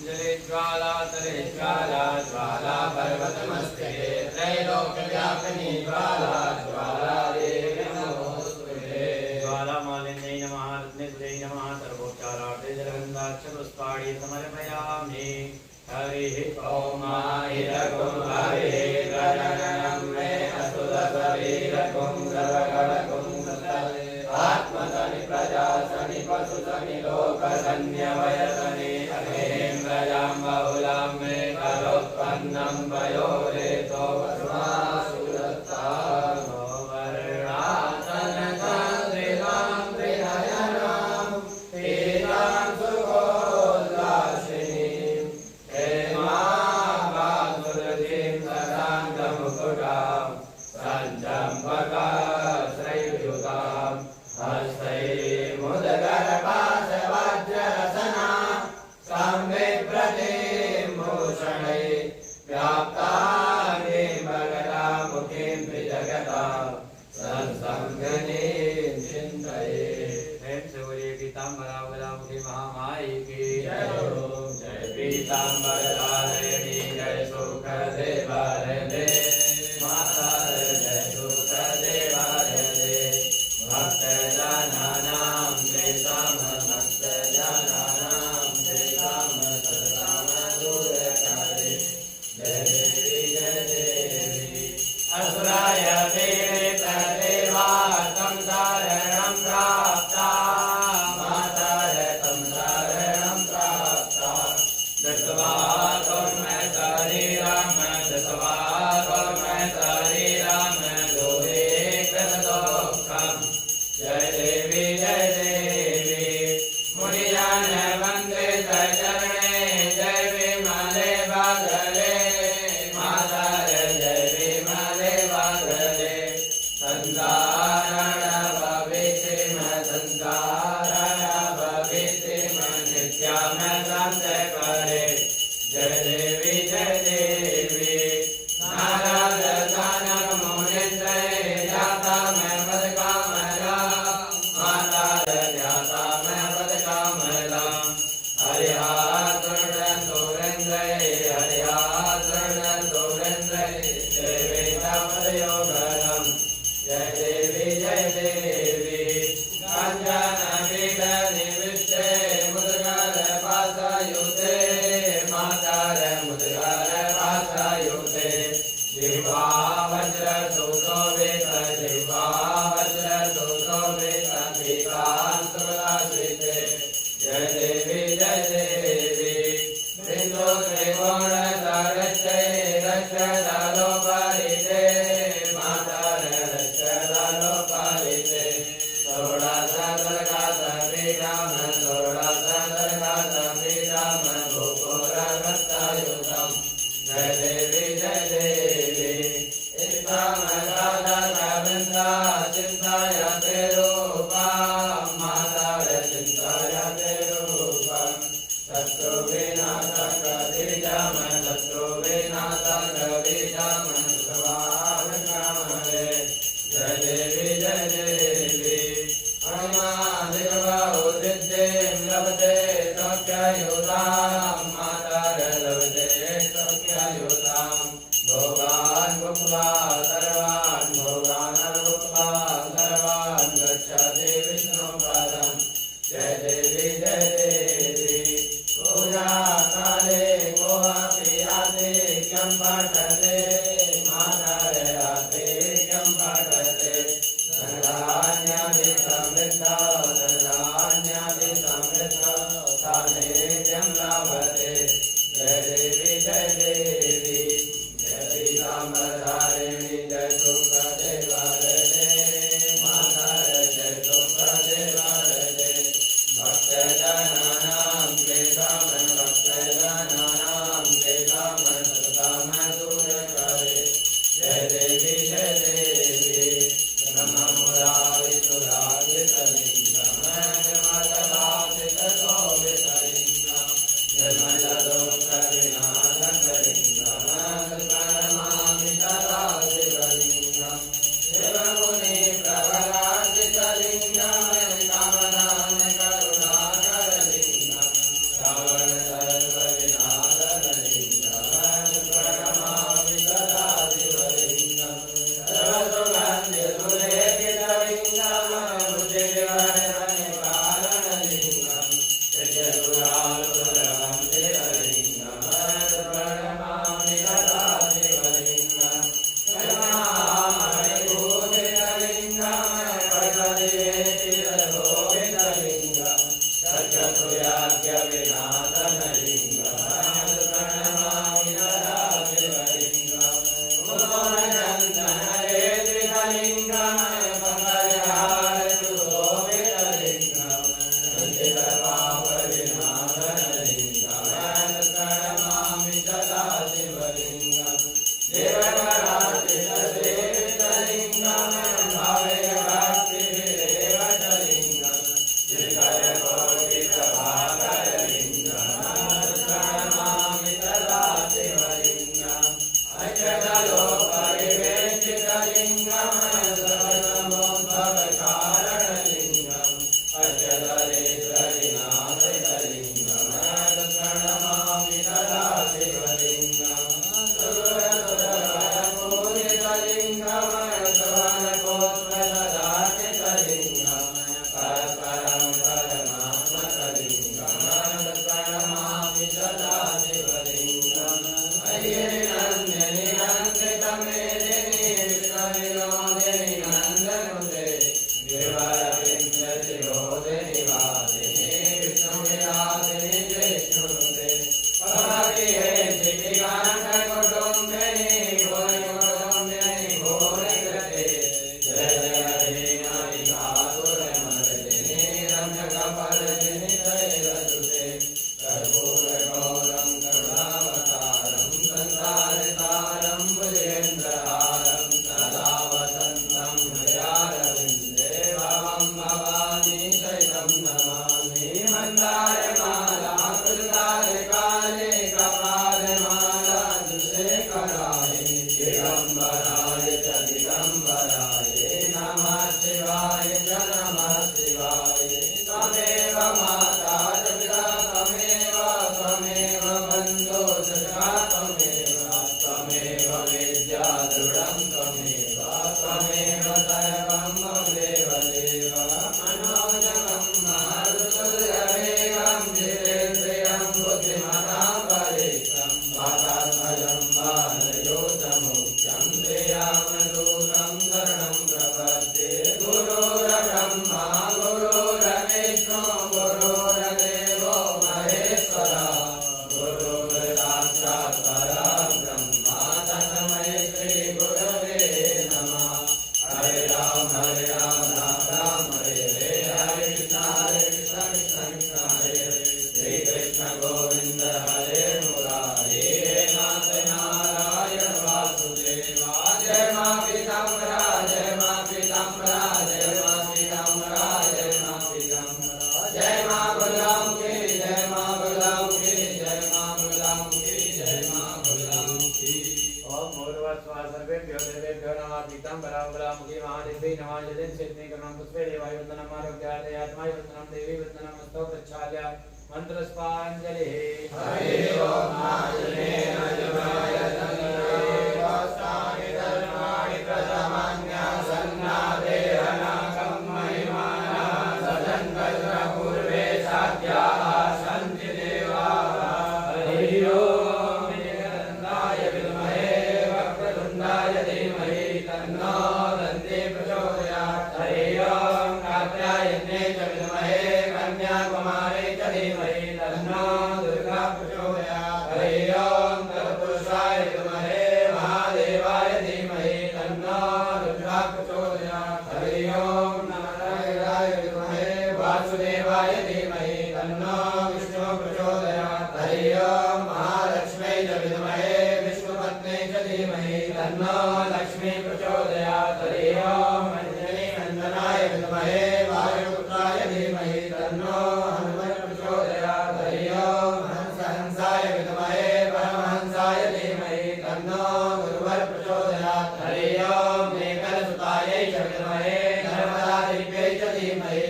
जले ज्वाला तले ज्वाला ज्वाला पर्वतमस्ते त्रैलोक्यव्यापिनी ज्वाला ज्वाला देवी नमोस्तुते ज्वाला मालिन्यै नमः रत्नेश्वरै नमः सर्वोपचारार्थे जलगन्धाक्षपुष्पाणि समर्पयामि हरिः ॐ इदगुं हरिः गणनं मे असुरशरीरगुं सर्वगणगुं आत्मसनि प्रजासनि पशुसनि लोकसन्न्यवयसनि अहेन्द्रजां बहुलां मे करोत्पन्नं वयोरेतो वसुमासुरत्तानो वर्णासनचन्द्रिकां त्रिनयनां पीतां सुखोल्लासिनीं हेमाभासुरतीं सदान्तमुकुटां सञ्चम्पकाश्रयुयुतां हस्तैर्मुदगर्भासवज्ररसना संविभ्रतीं भूषणैः व्याप्तां भगदामुखीं त्रिजगतां सत्सङ्गनीं चिन्तये। जय सूर्य पीताम्बरावलामुखी महामाई की जय हो। जय पीताम्बरधारिणी जय सुखदेवारणे माता जय सुखदेवारणे भक्तजनानां तेषां भक्तजनानां तेषां सततामदूरकारे जय देवी जय देवी। असुराय पीडितदेवा तं शरणं प्राप्ता माता तं शरणं प्राप्ता दत्त्वा तन्मे शरीरं दत्त्वा तन्मे शरीरं दूरे कृतदुःखम् जय देवी जय देवी। मुनिजन वन्दित चरणे जय विमले बागले माता जय विमले बागले संसारण भविष्यम नित्याम संत करे जय देवी जय देवी। नारद सनक मुनीन्द्र जाता मैं पद कामला माता जाता मैं पद कामला हरिहासुर सुरेन्द्र हरिहासुर सुरेन्द्र देवी तपयोगरम जय देवी जय देवी। कांचन पीठ निविष्टे मुद्गल पासयुते माता मुद्गल पासयुते जिह्वा वज्र सुशोभित जिह्वा वज्र सुशोभित पीतांशुलाश्रिते जय देवी जय देवी। सिंधु त्रिकोण सरस्ते रक्षलोपरिते माता रक्षलोपरिते षोडशदर्गासपीठं षोडशदर्गासपीठं भूपुरभक्तायुतं जय देवी जय देवी। इष्टमगाधकवृन्दा चिन्तयते रूपं माता चिन्तयते रूपं शत्रुविनाशकबीजं शत्रुविनाशकबीजं सर्वाङ्गमले जय देवी जय देवी। अणिमादिकबाहुसिद्धिं लभते सौख्ययुतां माता लभते सौख्ययुतां भोगान् भुक्त्वा सर्वान् भोगान् भुक्त्वा सर्वान् गच्छति विष्णुपदं जय देवी जय देवी। पूजाकाले कोऽपि आधिक्यं पठते माता आधिक्यं पठते धनान्यादि समृद्धा धनान्यादि समृद्धा सान्निध्यं लभते जय देवी जय देवी। जय पीताम्बरधारिणी जय सुखदेवारणे माता जय सुखदेवारणे भक्तजनानां तेषां भक्तजनानां तेषां सततमदूरकारे जय देवी जय देवी। ब्रह्ममुरारिसुरारितलिङ्गं निर्मलदासितशोभितलिङ्गं निर्मलदोषविनाशकलिङ्गं प्रणमामि सदा शिवलिङ्गं शिवमुनिप्रवराजितलिङ्गं कामदान करुणाकरलिङ्गं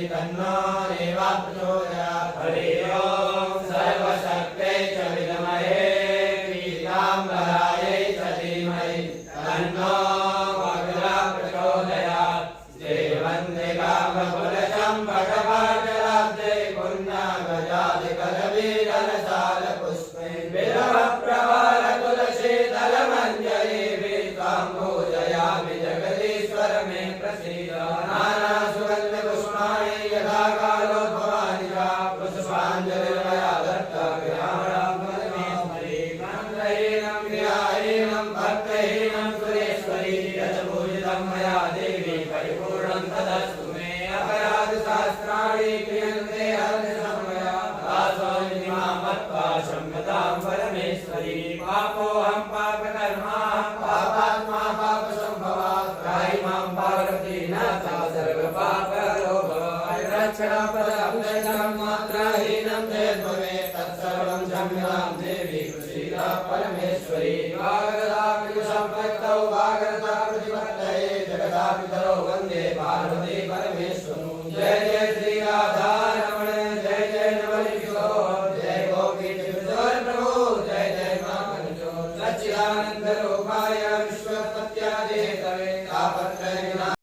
तन्नो देवा प्रचोदयात्। हरि ओम्। प्राञ्जलिर्मया दत्तग्रहणं परमेश्वरी मन्त्रहीनं क्रियाहीनं भक्तहीनं सुरेश्वरी यत्पूजितं मया देवी परिपूर्णं तदस्तु मे अपराधशास्त्राणि क्रियन्ते हरनिशमया दासोऽनिमां मत्वा क्षम्यतां परमेश्वरी पापोऽहं पापकर्माहं पापात्मा पापसम्भवा त्राहि मां पार्वती नाथा सर्वपापहरो भव रक्षणापदं मात्राहीनं चेद्भवेत् तत्सर्वं क्षम्यतां देवी प्रसीद परमेश्वरी